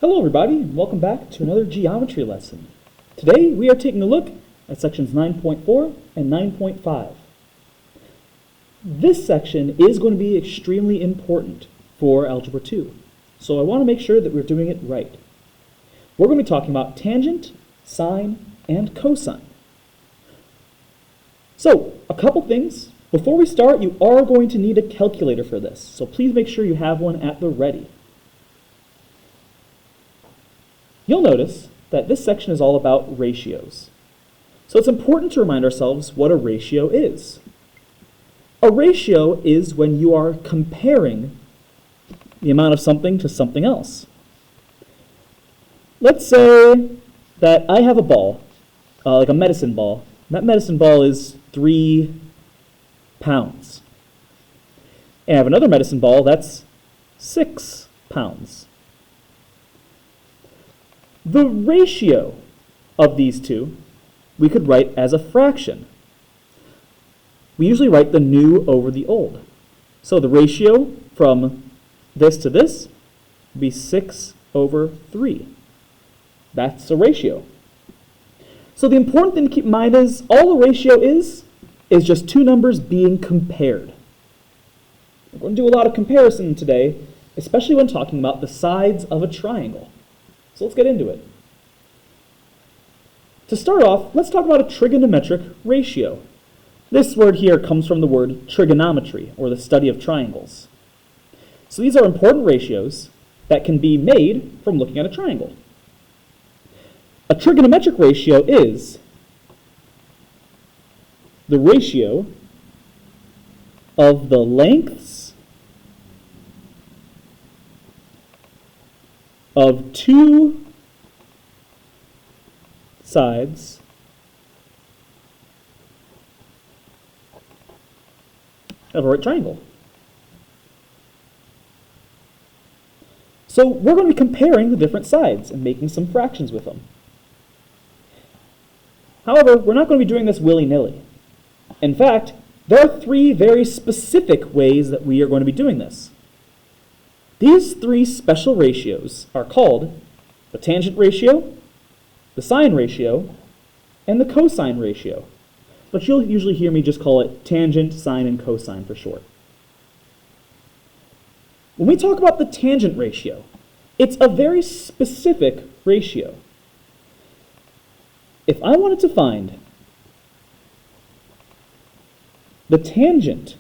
Hello everybody, and welcome back to another geometry lesson. Today we are taking a look at sections 9.4 and 9.5. This section is going to be extremely important for Algebra 2, so I want to make sure that we're doing it right. We're going to be talking about tangent, sine, and cosine. So, a couple things. Before we start, you are going to need a calculator for this, so please make sure you have one at the ready. You'll notice that this section is all about ratios. So it's important to remind ourselves what a ratio is. A ratio is when you are comparing the amount of something to something else. Let's say that I have a ball, like a medicine ball. That medicine ball is 3 pounds. And I have another medicine ball that's 6 pounds. The ratio of these two we could write as a fraction. We usually write the new over the old. So the ratio from this to this would be 6 over 3. That's a ratio. So the important thing to keep in mind is all a ratio is just two numbers being compared. We're going to do a lot of comparison today, especially when talking about the sides of a triangle. So let's get into it. To start off, let's talk about a trigonometric ratio. This word here comes from the word trigonometry, or the study of triangles. So these are important ratios that can be made from looking at a triangle. A trigonometric ratio is the ratio of the lengths of two sides of a right triangle. So we're going to be comparing the different sides and making some fractions with them. However, we're not going to be doing this willy-nilly. In fact, there are three very specific ways that we are going to be doing this. These three special ratios are called the tangent ratio, the sine ratio, and the cosine ratio. But you'll usually hear me just call it tangent, sine, and cosine for short. When we talk about the tangent ratio, it's a very specific ratio. If I wanted to find the tangent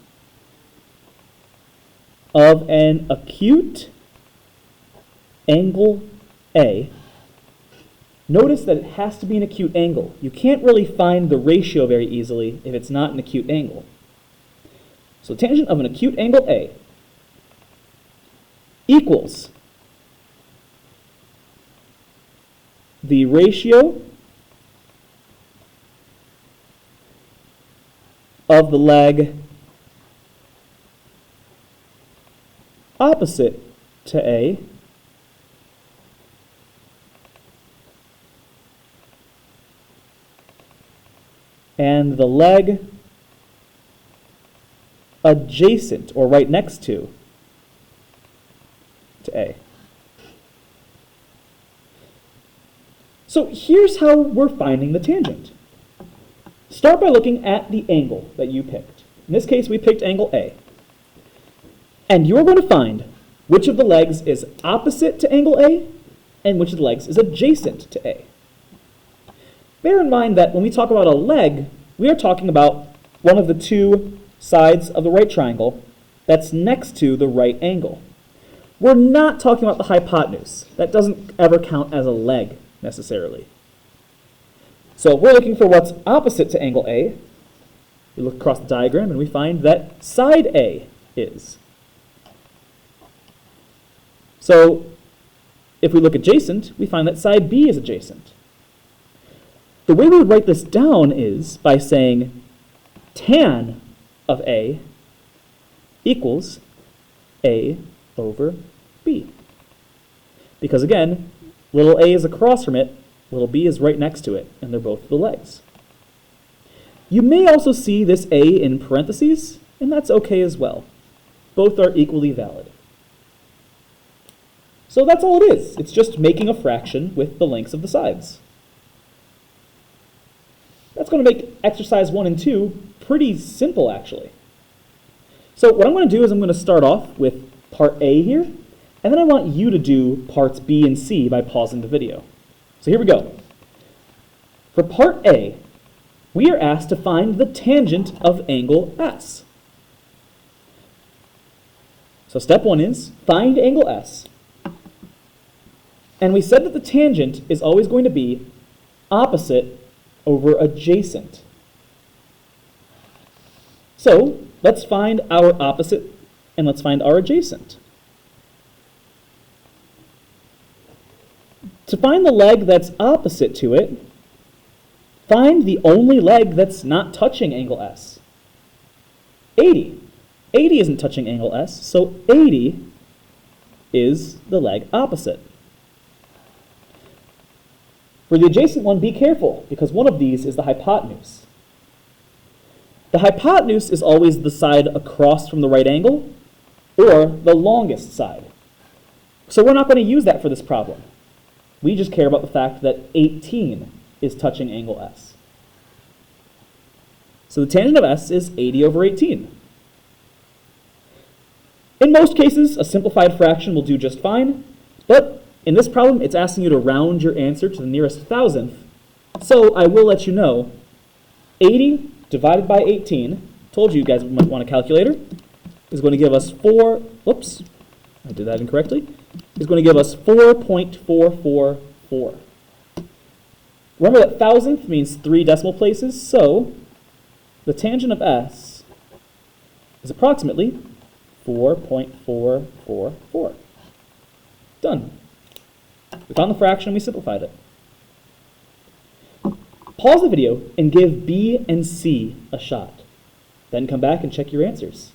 of an acute angle A, notice that it has to be an acute angle. You can't really find the ratio very easily if it's not an acute angle. So tangent of an acute angle A equals the ratio of the leg opposite to A and the leg adjacent or right next to A. So here's how we're finding the tangent. Start by looking at the angle that you picked. In this case, we picked angle A. And you're going to find which of the legs is opposite to angle A and which of the legs is adjacent to A. Bear in mind that when we talk about a leg, we are talking about one of the two sides of the right triangle that's next to the right angle. We're not talking about the hypotenuse. That doesn't ever count as a leg necessarily. So we're looking for what's opposite to angle A. We look across the diagram and we find that side A is. So if we look adjacent, we find that side B is adjacent. The way we would write this down is by saying tan of A equals A over B. Because again, little a is across from it, little b is right next to it, and they're both the legs. You may also see this a in parentheses, and that's okay as well. Both are equally valid. So that's all it is. It's just making a fraction with the lengths of the sides. That's going to make exercise 1 and 2 pretty simple, actually. So what I'm going to do is I'm going to start off with part A here, and then I want you to do parts B and C by pausing the video. So here we go. For part A, we are asked to find the tangent of angle S. So step 1 is find angle S. And we said that the tangent is always going to be opposite over adjacent. So let's find our opposite and let's find our adjacent. To find the leg that's opposite to it, find the only leg that's not touching angle S. 80. 80 isn't touching angle S, so 80 is the leg opposite. For the adjacent one, be careful, because one of these is the hypotenuse. The hypotenuse is always the side across from the right angle, or the longest side. So we're not going to use that for this problem. We just care about the fact that 18 is touching angle S. So the tangent of S is 80 over 18. In most cases, a simplified fraction will do just fine, but in this problem, it's asking you to round your answer to the nearest thousandth. So I will let you know, 80 divided by 18, told you guys might want a calculator, is going to give us whoops, I did that incorrectly, is going to give us 4.444. Remember that thousandth means 3 decimal places, so the tangent of S is approximately 4.444. Done. We found the fraction and we simplified it. Pause the video and give B and C a shot. Then come back and check your answers.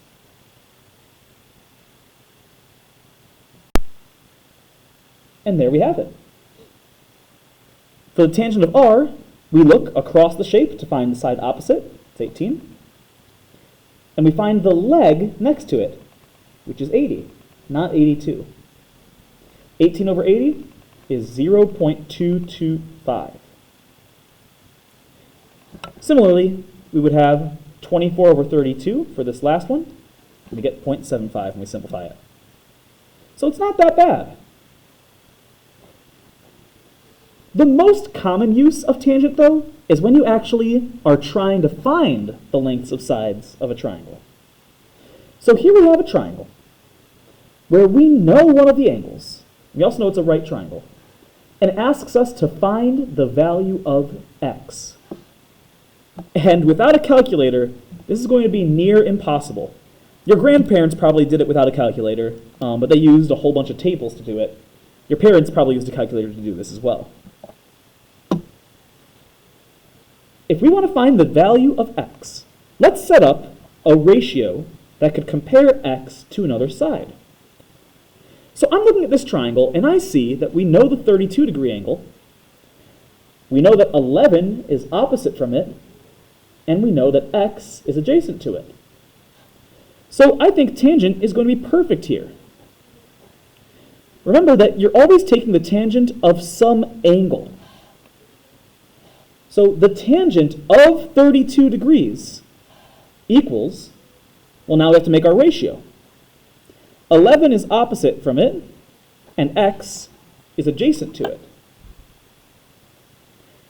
And there we have it. For the tangent of R, we look across the shape to find the side opposite. It's 18. And we find the leg next to it, which is 80, not 82. 18 over 80 is 0.225. Similarly, we would have 24 over 32 for this last one. We get 0.75 when we simplify it. So it's not that bad. The most common use of tangent, though, is when you actually are trying to find the lengths of sides of a triangle. So here we have a triangle where we know one of the angles. We also know it's a right triangle. And it asks us to find the value of x. And without a calculator, this is going to be near impossible. Your grandparents probably did it without a calculator, but they used a whole bunch of tables to do it. Your parents probably used a calculator to do this as well. If we want to find the value of x, let's set up a ratio that could compare x to another side. So I'm looking at this triangle, and I see that we know the 32-degree angle. We know that 11 is opposite from it, and we know that x is adjacent to it. So I think tangent is going to be perfect here. Remember that you're always taking the tangent of some angle. So the tangent of 32 degrees equals, well, now we have to make our ratio. 11 is opposite from it, and x is adjacent to it.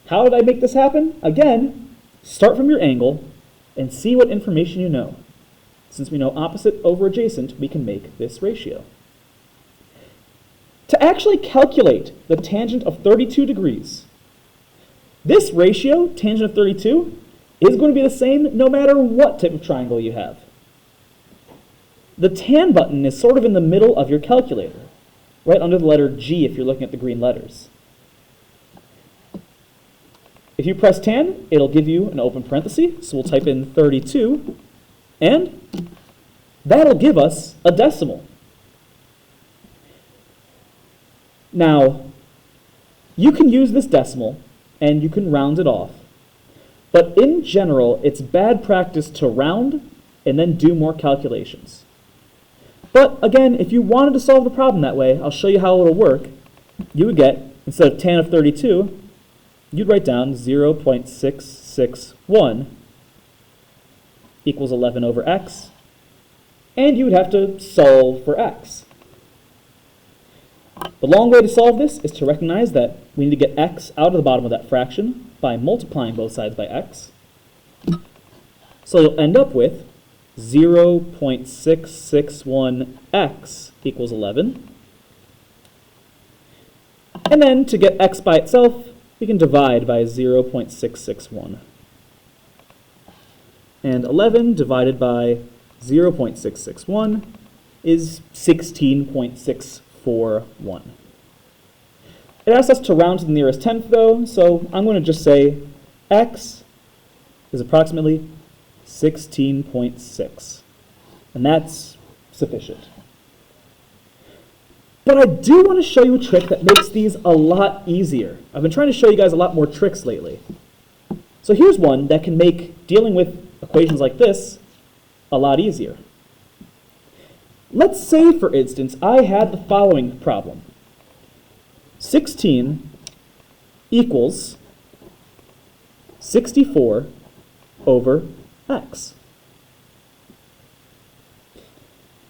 How did I make this happen? Again, start from your angle and see what information you know. Since we know opposite over adjacent, we can make this ratio. To actually calculate the tangent of 32 degrees, this ratio, tangent of 32, is going to be the same no matter what type of triangle you have. The tan button is sort of in the middle of your calculator, right under the letter G if you're looking at the green letters. If you press tan, it'll give you an open parenthesis, so we'll type in 32, and that'll give us a decimal. Now, you can use this decimal, and you can round it off, but in general, it's bad practice to round and then do more calculations. But again, if you wanted to solve the problem that way, I'll show you how it'll work. You would get, instead of tan of 32, you'd write down 0.661 equals 11 over x, and you would have to solve for x. The long way to solve this is to recognize that we need to get x out of the bottom of that fraction by multiplying both sides by x. So you'll end up with 0.661x equals 11. And then to get x by itself, we can divide by 0.661. And 11 divided by 0.661 is 16.641. It asks us to round to the nearest tenth, though, so I'm going to just say x is approximately 16.6, and that's sufficient. But I do want to show you a trick that makes these a lot easier. I've been trying to show you guys a lot more tricks lately. So here's one that can make dealing with equations like this a lot easier. Let's say, for instance, I had the following problem. 16 equals 64 over x.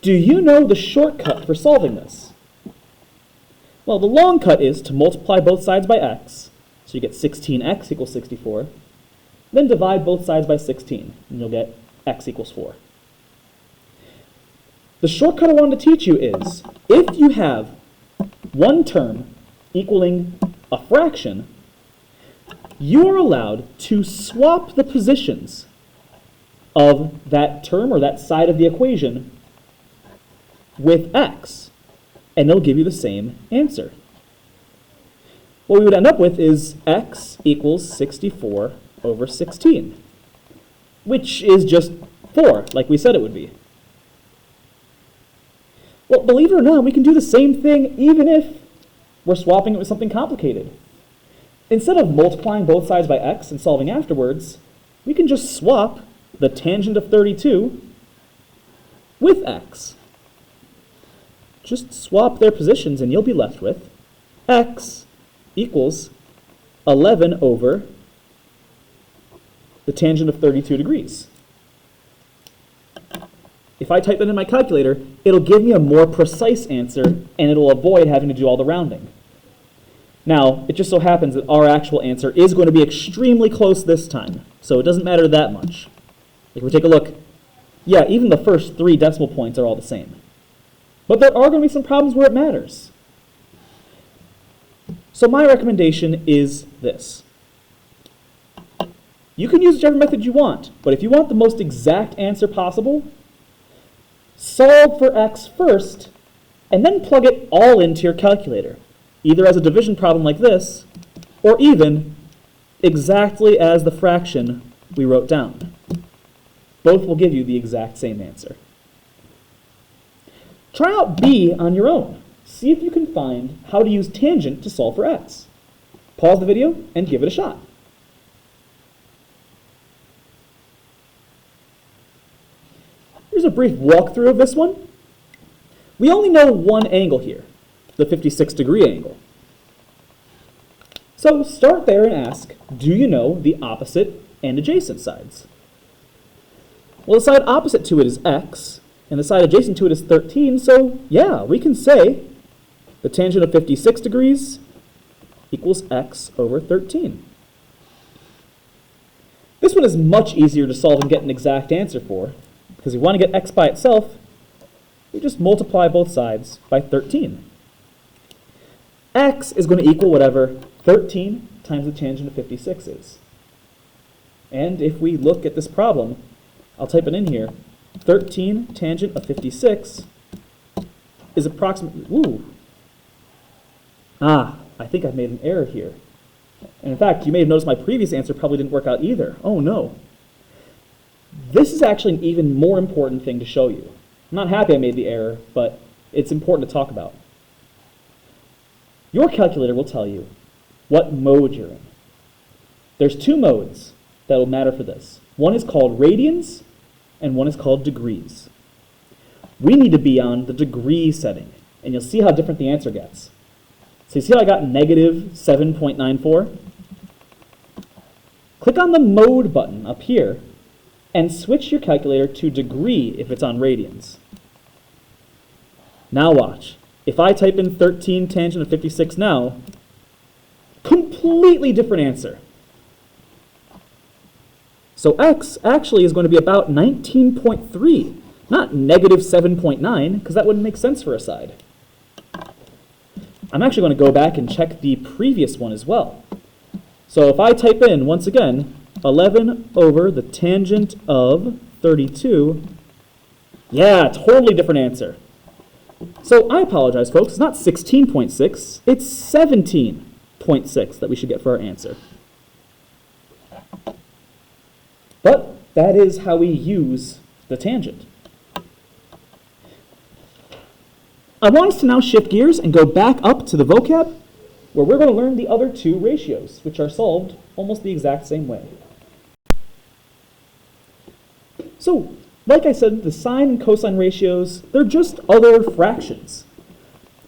Do you know the shortcut for solving this? Well, the long cut is to multiply both sides by x, so you get 16x equals 64, then divide both sides by 16, and you'll get x equals 4. The shortcut I wanted to teach you is, if you have one term equaling a fraction, you are allowed to swap the positions of that term or that side of the equation with x, and it'll give you the same answer. What we would end up with is x equals 64 over 16, which is just 4, like we said it would be. Well, believe it or not, we can do the same thing even if we're swapping it with something complicated. Instead of multiplying both sides by x and solving afterwards, we can just swap the tangent of 32 with x. Just swap their positions and you'll be left with x equals 11 over the tangent of 32 degrees. If I type that in my calculator, it'll give me a more precise answer, and it'll avoid having to do all the rounding. Now, it just so happens that our actual answer is going to be extremely close this time, so it doesn't matter that much. If we take a look, yeah, even the first 3 decimal points are all the same. But there are going to be some problems where it matters. So my recommendation is this. You can use whichever method you want, but if you want the most exact answer possible, solve for x first, and then plug it all into your calculator, either as a division problem like this, or even exactly as the fraction we wrote down. Both will give you the exact same answer. Try out B on your own. See if you can find how to use tangent to solve for x. Pause the video and give it a shot. Here's a brief walkthrough of this one. We only know one angle here, the 56-degree angle. So start there and ask, do you know the opposite and adjacent sides? Well, the side opposite to it is x, and the side adjacent to it is 13, so yeah, we can say the tangent of 56 degrees equals x over 13. This one is much easier to solve and get an exact answer for, because if we want to get x by itself, we just multiply both sides by 13. X is going to equal whatever 13 times the tangent of 56 is. And if we look at this problem, I'll type it in here, 13 tangent of 56 is approximately, I think I've made an error here. And in fact, you may have noticed my previous answer probably didn't work out either. Oh no. This is actually an even more important thing to show you. I'm not happy I made the error, but it's important to talk about. Your calculator will tell you what mode you're in. There's 2 modes that will matter for this. One is called radians, and one is called degrees. we need to be on the degree setting, and you'll see how different the answer gets. So you see how I got negative 7.94? Click on the mode button up here and switch your calculator to degree if it's on radians. Now watch. If I type in 13 tangent of 56 now, completely different answer. So x actually is going to be about 19.3, not negative 7.9, because that wouldn't make sense for a side. I'm actually going to go back and check the previous one as well. So if I type in, once again, 11 over the tangent of 32, yeah, totally different answer. So I apologize, folks. It's not 16.6. It's 17.6 that we should get for our answer. But that is how we use the tangent. I want us to now shift gears and go back up to the vocab, where we're going to learn the other two ratios, which are solved almost the exact same way. So, like I said, the sine and cosine ratios, they're just other fractions.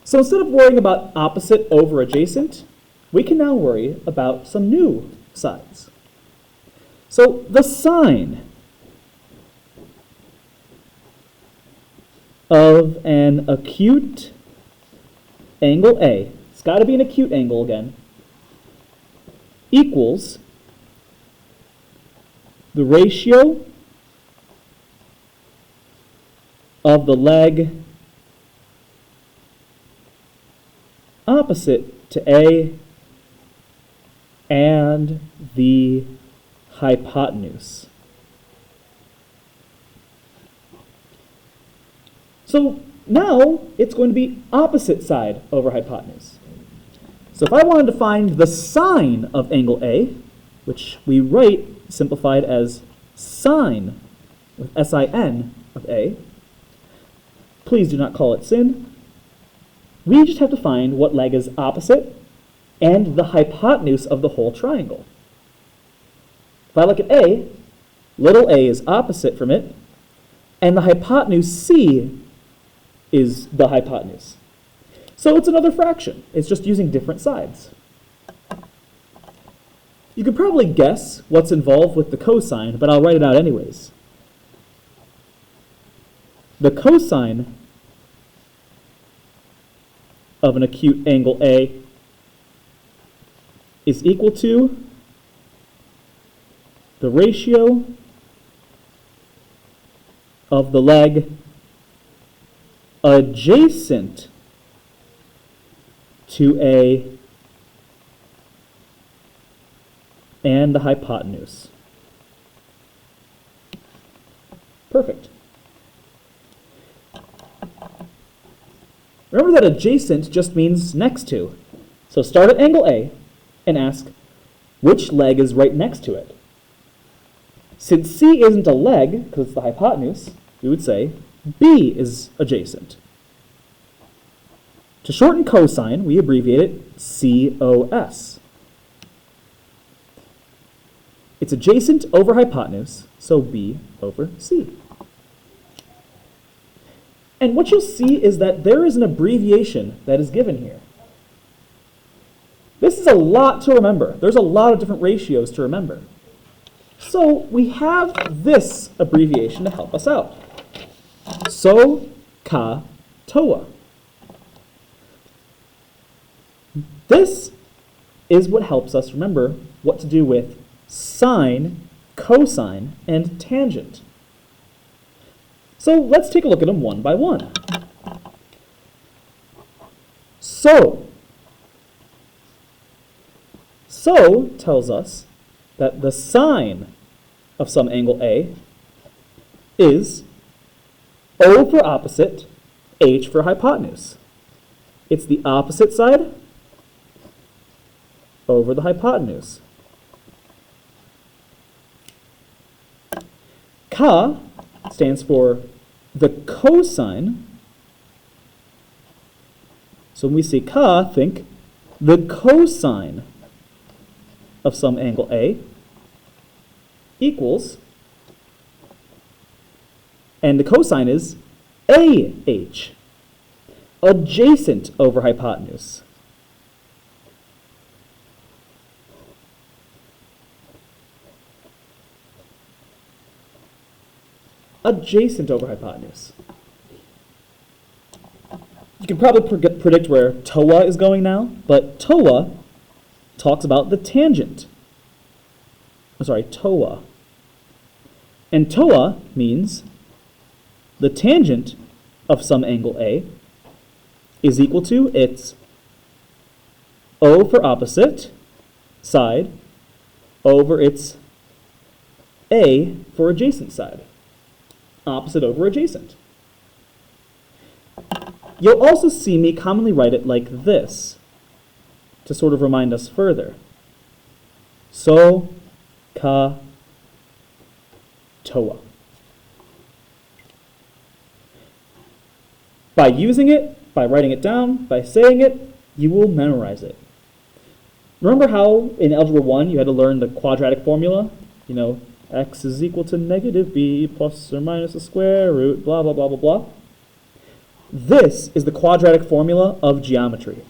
So instead of worrying about opposite over adjacent, we can now worry about some new sides. So the sine of an acute angle A, it's got to be an acute angle again, equals the ratio of the leg opposite to A and the hypotenuse. So now it's going to be opposite side over hypotenuse. So if I wanted to find the sine of angle A, which we write simplified as sine with sin of A, please do not call it sin. We just have to find what leg is opposite and the hypotenuse of the whole triangle. If I look at A, little a is opposite from it, and the hypotenuse C is the hypotenuse. So it's another fraction. It's just using different sides. You could probably guess what's involved with the cosine, but I'll write it out anyways. The cosine of an acute angle A is equal to the ratio of the leg adjacent to A and the hypotenuse. Perfect. Remember that adjacent just means next to. So start at angle A and ask which leg is right next to it. Since C isn't a leg, because it's the hypotenuse, we would say B is adjacent. To shorten cosine, we abbreviate it COS. It's adjacent over hypotenuse, so B over C. And what you'll see is that there is an abbreviation that is given here. This is a lot to remember. There's a lot of different ratios to remember. So we have this abbreviation to help us out. So, ka, toa. This is what helps us remember what to do with sine, cosine, and tangent. So let's take a look at them one by one. So tells us that the sine of some angle A is O for opposite, H for hypotenuse. It's the opposite side over the hypotenuse. Ka stands for the cosine. So when we say ka, think the cosine of some angle A equals, and the cosine is AH, adjacent over hypotenuse. Adjacent over hypotenuse. You can probably predict where TOA is going now, but TOA talks about the tangent. I'm sorry, TOA. And TOA means the tangent of some angle A is equal to its O for opposite side over its A for adjacent side. Opposite over adjacent. You'll also see me commonly write it like this to sort of remind us further. So, ka, toa. By using it, by writing it down, by saying it, you will memorize it. Remember how in Algebra 1 you had to learn the quadratic formula? You know, x is equal to negative b plus or minus the square root, blah, blah, blah, blah, blah. This is the quadratic formula of geometry.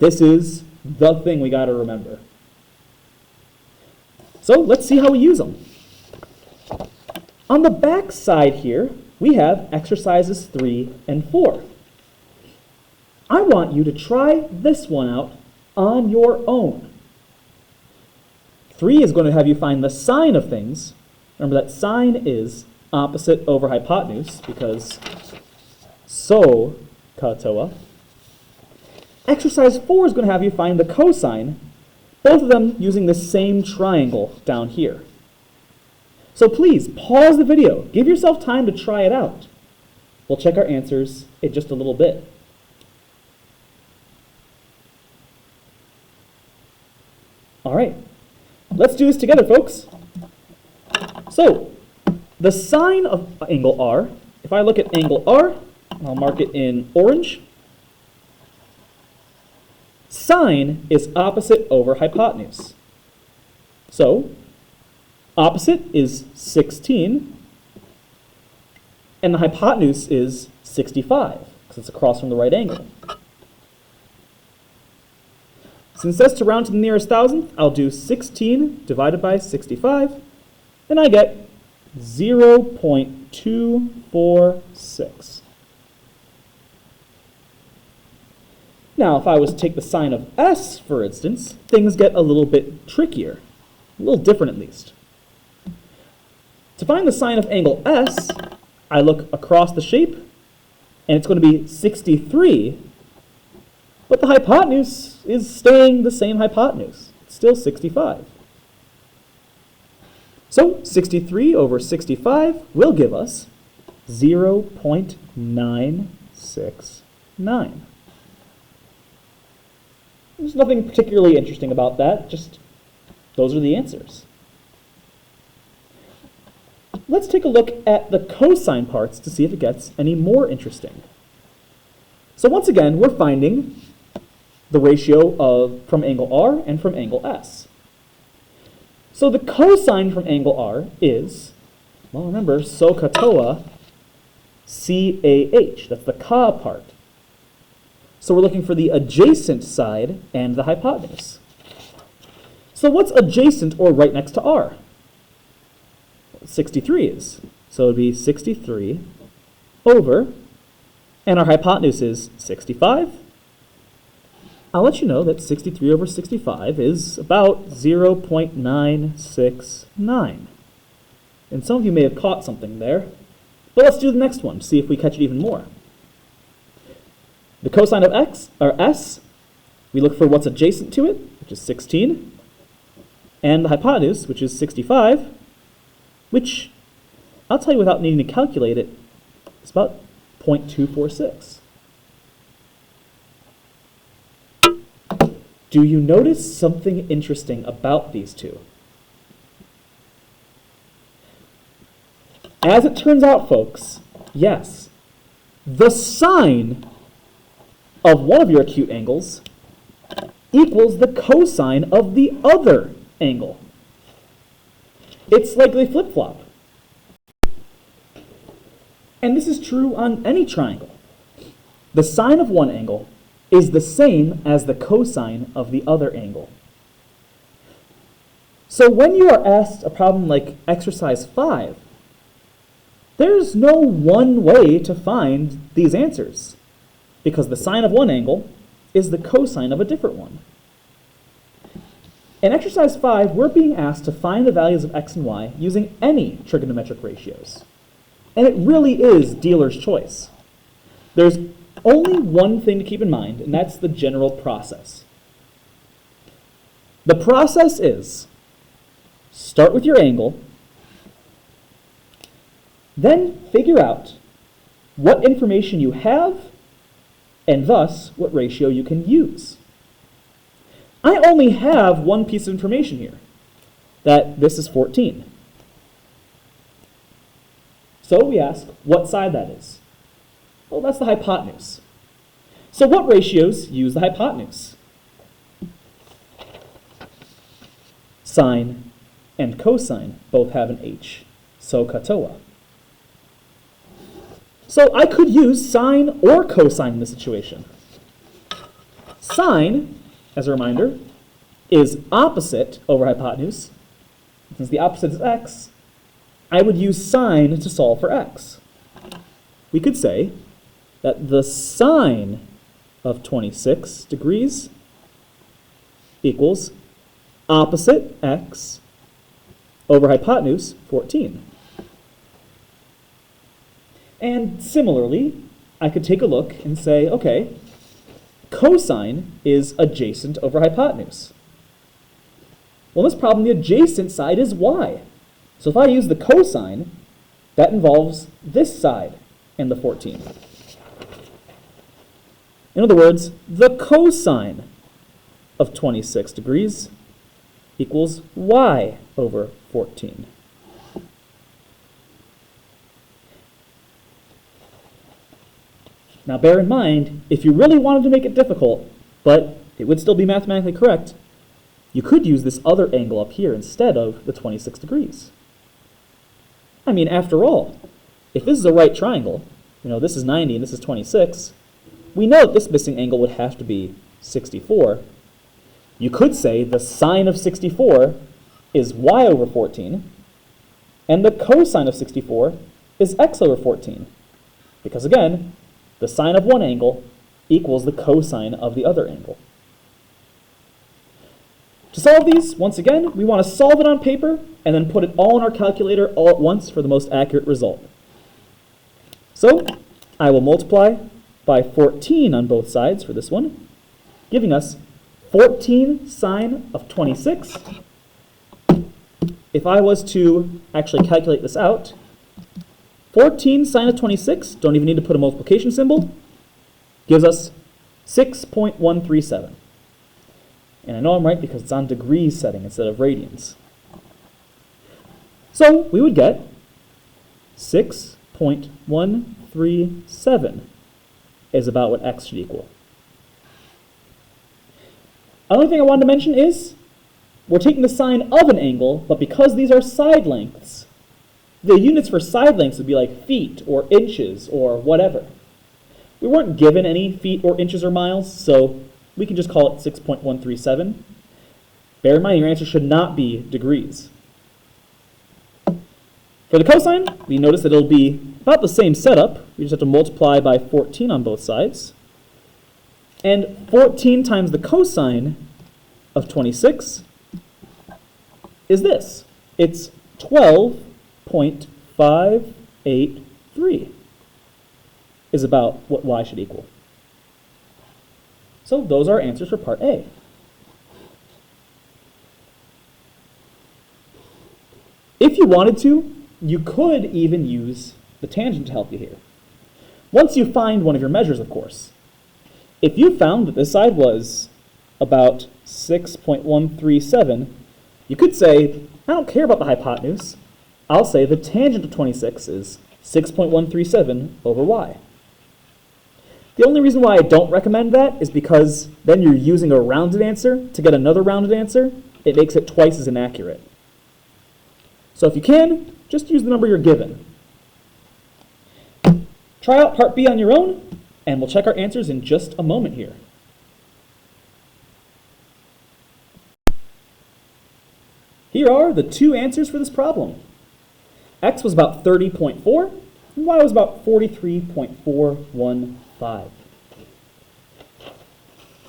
This is the thing we got to remember. So let's see how we use them. On the back side here, we have exercises 3 and 4. I want you to try this one out on your own. 3 is going to have you find the sine of things. Remember that sine is opposite over hypotenuse because so katoa. Exercise 4 is going to have you find the cosine, both of them using the same triangle down here. So please pause the video. Give yourself time to try it out. We'll check our answers in just a little bit. All right. Let's do this together, folks. So, the sine of angle R, if I look at angle R, I'll mark it in orange. Sine is opposite over hypotenuse. So, opposite is 16, and the hypotenuse is 65, because it's across from the right angle. Since that's to round to the nearest thousandth, I'll do 16 divided by 65, and I get 0.246. Now, if I was to take the sine of S, for instance, things get a little bit trickier, a little different at least. To find the sine of angle S, I look across the shape, and it's going to be 63, but the hypotenuse is staying the same hypotenuse. It's still 65. So 63 over 65 will give us 0.969. There's nothing particularly interesting about that, just those are the answers. Let's take a look at the cosine parts to see if it gets any more interesting. So once again, we're finding the ratio from angle R and from angle S. So the cosine from angle R is, well, remember, SOHCAHTOA CAH. That's the ka part. So we're looking for the adjacent side and the hypotenuse. So what's adjacent or right next to R? 63 is. So it would be 63 over, and our hypotenuse is 65. I'll let you know that 63 over 65 is about 0.969. And some of you may have caught something there. But let's do the next one, see if we catch it even more. The cosine of x, or S, we look for what's adjacent to it, which is 16, and the hypotenuse, which is 65, which, I'll tell you without needing to calculate it, is about 0.246. Do you notice something interesting about these two? As it turns out, folks, yes, the sine of one of your acute angles equals the cosine of the other angle. It's like they flip-flop. And this is true on any triangle. The sine of one angle is the same as the cosine of the other angle. So when you are asked a problem like exercise 5, there's no one way to find these answers, because the sine of one angle is the cosine of a different one. In exercise 5, we're being asked to find the values of x and y using any trigonometric ratios. And it really is dealer's choice. There's only one thing to keep in mind, and that's the general process. The process is start with your angle, then figure out what information you have, and thus what ratio you can use. I only have one piece of information here, that this is 14. So we ask what side that is. Well, that's the hypotenuse. So what ratios use the hypotenuse? Sine and cosine both have an h, so katoa. So I could use sine or cosine in this situation. Sine, as a reminder, is opposite over hypotenuse. Since the opposite is x, I would use sine to solve for x. We could say that the sine of 26 degrees equals opposite x over hypotenuse 14. And similarly, I could take a look and say, okay, cosine is adjacent over hypotenuse. Well, in this problem, the adjacent side is y. So if I use the cosine, that involves this side and the 14. In other words, the cosine of 26 degrees equals y over 14. Now bear in mind, if you really wanted to make it difficult, but it would still be mathematically correct, you could use this other angle up here instead of the 26 degrees. I mean, after all, if this is a right triangle, this is 90 and this is 26, we know that this missing angle would have to be 64. You could say the sine of 64 is y over 14, and the cosine of 64 is x over 14. Because again, the sine of one angle equals the cosine of the other angle. To solve these, once again, we want to solve it on paper and then put it all in our calculator all at once for the most accurate result. So I will multiply by 14 on both sides for this one, giving us 14 sine of 26. If I was to actually calculate this out, 14 sine of 26, don't even need to put a multiplication symbol, gives us 6.137. And I know I'm right because it's on degrees setting instead of radians. So we would get 6.137 is about what x should equal. Another thing I wanted to mention is we're taking the sine of an angle, but because these are side lengths, the units for side lengths would be like feet or inches or whatever. We weren't given any feet or inches or miles, so we can just call it 6.137. Bear in mind, your answer should not be degrees. For the cosine, we notice that it'll be about the same setup. We just have to multiply by 14 on both sides. And 14 times the cosine of 26 is this. It's 12.583 is about what y should equal. So those are our answers for part A. If you wanted to, you could even use the tangent to help you here. Once you find one of your measures, of course. If you found that this side was about 6.137, you could say, I don't care about the hypotenuse. I'll say the tangent of 26 is 6.137 over y. The only reason why I don't recommend that is because then you're using a rounded answer to get another rounded answer. It makes it twice as inaccurate. So if you can, just use the number you're given. Try out part B on your own, and we'll check our answers in just a moment here. Here are the two answers for this problem. X was about 30.4, and Y was about 43.415.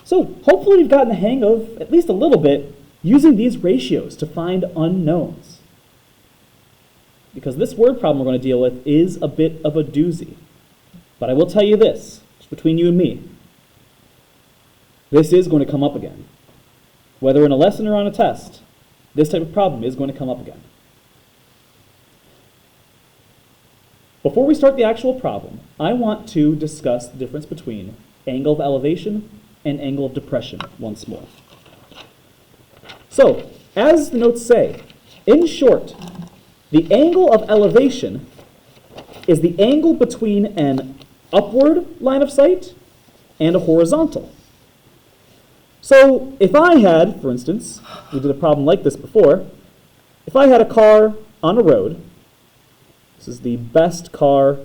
So hopefully you've gotten the hang of, at least a little bit, using these ratios to find unknowns. Because this word problem we're going to deal with is a bit of a doozy. But I will tell you this, just between you and me, this is going to come up again. Whether in a lesson or on a test, this type of problem is going to come up again. Before we start the actual problem, I want to discuss the difference between angle of elevation and angle of depression once more. So, as the notes say, in short, the angle of elevation is the angle between an upward line of sight and a horizontal. So if I had, for instance, we did a problem like this before, if I had a car on a road, this is the best car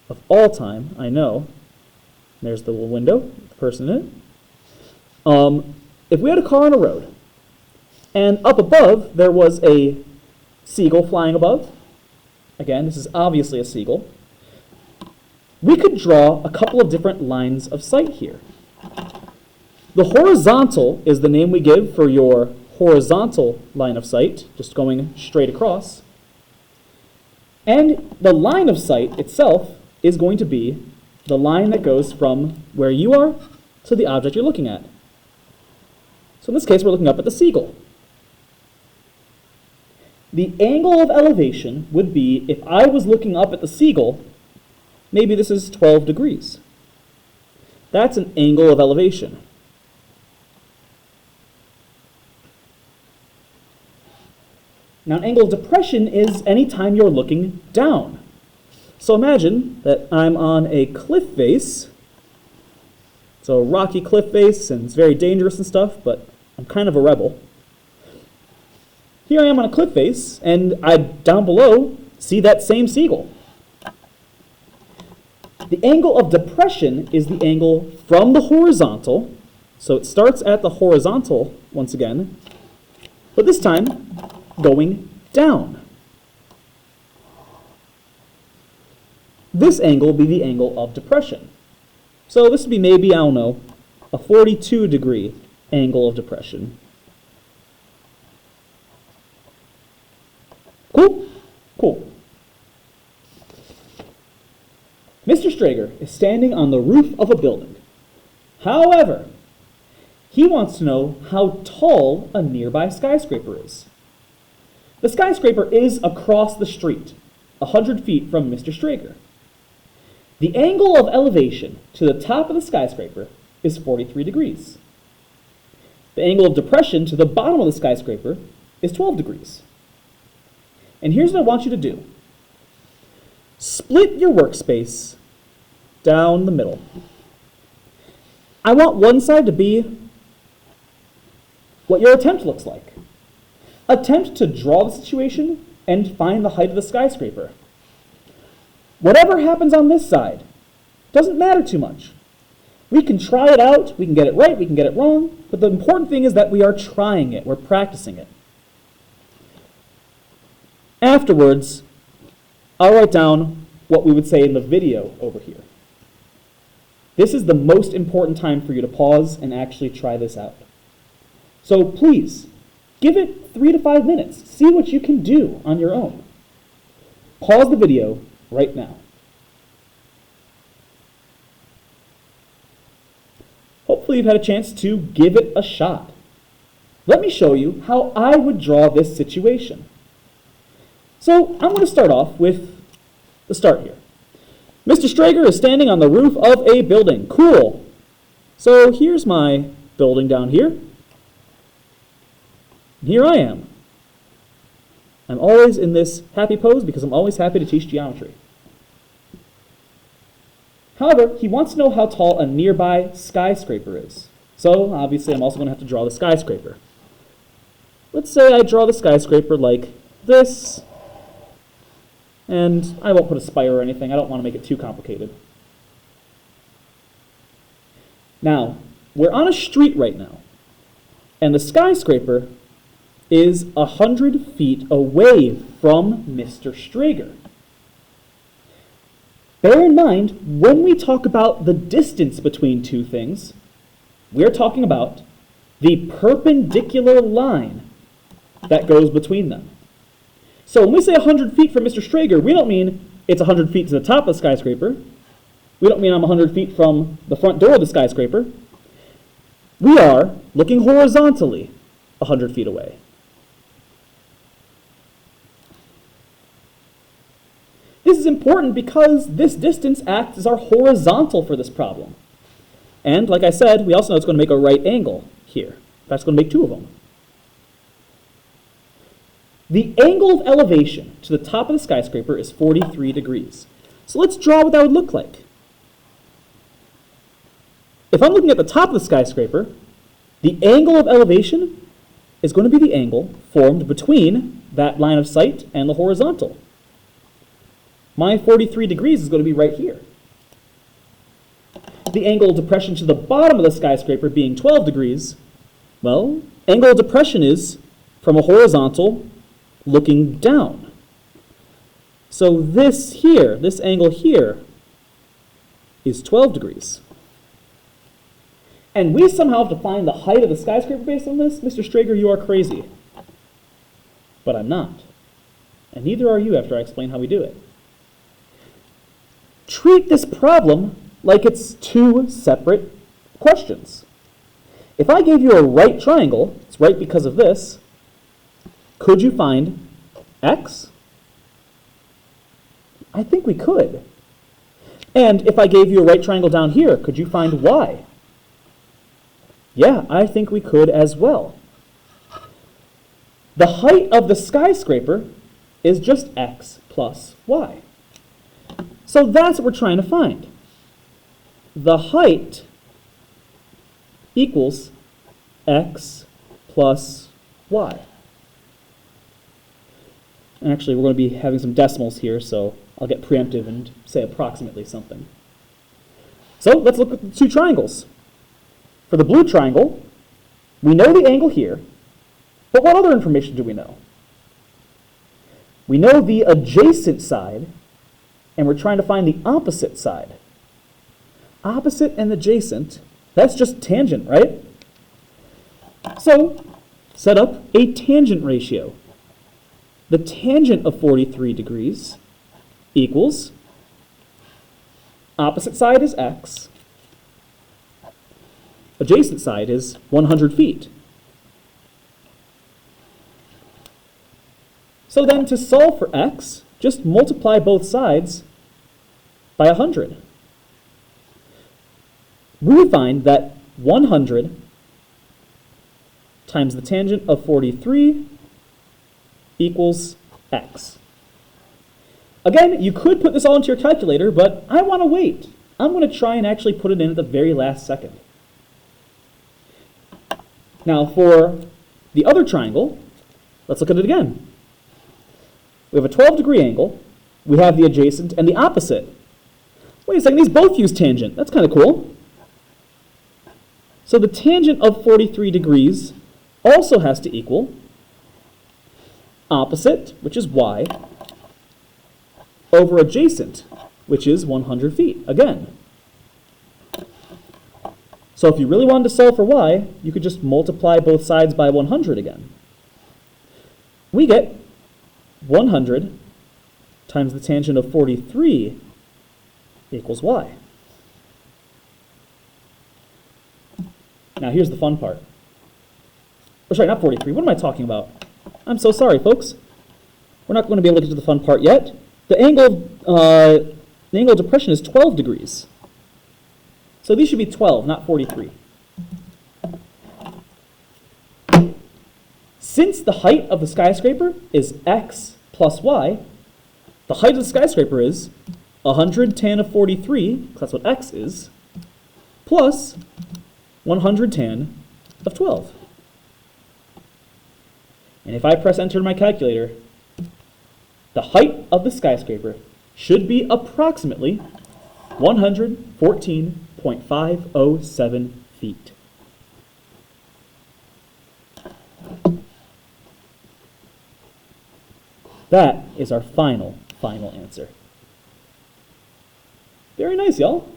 of all time, I know. There's the little window with the person in it. If we had a car on a road, and up above there was a seagull flying above, again, this is obviously a seagull, we could draw a couple of different lines of sight here. The horizontal is the name we give for your horizontal line of sight, just going straight across. And the line of sight itself is going to be the line that goes from where you are to the object you're looking at. So in this case, we're looking up at the seagull. The angle of elevation would be, if I was looking up at the seagull, maybe this is 12 degrees. That's an angle of elevation. Now, an angle of depression is any time you're looking down. So imagine that I'm on a cliff face. It's a rocky cliff face, and it's very dangerous and stuff, but I'm kind of a rebel. Here I am on a cliff face, and I, down below, see that same seagull. The angle of depression is the angle from the horizontal. So it starts at the horizontal, once again, but this time, going down. This angle will be the angle of depression. So this would be maybe, I don't know, a 42-degree angle of depression. Cool? Cool. Mr. Strager is standing on the roof of a building. However, he wants to know how tall a nearby skyscraper is. The skyscraper is across the street, 100 feet from Mr. Strager. The angle of elevation to the top of the skyscraper is 43 degrees. The angle of depression to the bottom of the skyscraper is 12 degrees. And here's what I want you to do. Split your workspace down the middle. I want one side to be what your attempt looks like. Attempt to draw the situation and find the height of the skyscraper. Whatever happens on this side doesn't matter too much. We can try it out, we can get it right, we can get it wrong, but the important thing is that we are trying it, we're practicing it. Afterwards, I'll write down what we would say in the video over here. This is the most important time for you to pause and actually try this out. So please, give it 3 to 5 minutes. See what you can do on your own. Pause the video right now. Hopefully you've had a chance to give it a shot. Let me show you how I would draw this situation. So I'm going to start off with the start here. Mr. Strager is standing on the roof of a building. Cool. So here's my building down here. Here I am. I'm always in this happy pose because I'm always happy to teach geometry. However, he wants to know how tall a nearby skyscraper is. So obviously I'm also going to have to draw the skyscraper. Let's say I draw the skyscraper like this. And I won't put a spire or anything. I don't want to make it too complicated. Now, we're on a street right now, and the skyscraper is 100 feet away from Mr. Strager. Bear in mind, when we talk about the distance between two things, we're talking about the perpendicular line that goes between them. So when we say 100 feet from Mr. Strager, we don't mean it's 100 feet to the top of the skyscraper. We don't mean I'm 100 feet from the front door of the skyscraper. We are looking horizontally 100 feet away. This is important because this distance acts as our horizontal for this problem. And like I said, we also know it's going to make a right angle here. That's going to make two of them. The angle of elevation to the top of the skyscraper is 43 degrees. So let's draw what that would look like. If I'm looking at the top of the skyscraper, the angle of elevation is going to be the angle formed between that line of sight and the horizontal. My 43 degrees is going to be right here. The angle of depression to the bottom of the skyscraper being 12 degrees, well, angle of depression is from a horizontal looking down. So this here, this angle here, is 12 degrees. And we somehow have to find the height of the skyscraper based on this? Mr. Strager, you are crazy. But I'm not. And neither are you after I explain how we do it. Treat this problem like it's two separate questions. If I gave you a right triangle, it's right because of this, could you find x? I think we could. And if I gave you a right triangle down here, could you find y? Yeah, I think we could as well. The height of the skyscraper is just x plus y. So that's what we're trying to find. The height equals x plus y. And actually, we're going to be having some decimals here, so I'll get preemptive and say approximately something. So let's look at the two triangles. For the blue triangle, we know the angle here, but what other information do we know? We know the adjacent side, and we're trying to find the opposite side. Opposite and adjacent, that's just tangent, right? So, set up a tangent ratio. The tangent of 43 degrees equals, opposite side is x, adjacent side is 100 feet. So then to solve for x, just multiply both sides by 100. We find that 100 times the tangent of 43 equals x. Again, you could put this all into your calculator, but I want to wait. I'm going to try and actually put it in at the very last second. Now for the other triangle, let's look at it again. We have a 12-degree angle. We have the adjacent and the opposite. Wait a second, these both use tangent. That's kind of cool. So the tangent of 43 degrees also has to equal opposite, which is y, over adjacent, which is 100 feet, again. So if you really wanted to solve for y, you could just multiply both sides by 100 again. We get 100 times the tangent of 43 equals y. Now here's the fun part. Oh, sorry, not 43. What am I talking about? I'm so sorry, folks. We're not going to be able to get to the fun part yet. The angle of depression is 12 degrees. So these should be 12, not 43. Since the height of the skyscraper is x plus y, the height of the skyscraper is 100 tan of 43, because that's what x is, plus 100 tan of 12. And if I press enter in my calculator, the height of the skyscraper should be approximately 114 1.507 feet. That is our final answer. Very nice, y'all.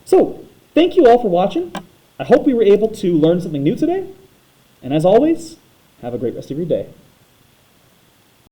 So, thank you all for watching. I hope we were able to learn something new today. And as always, have a great rest of your day.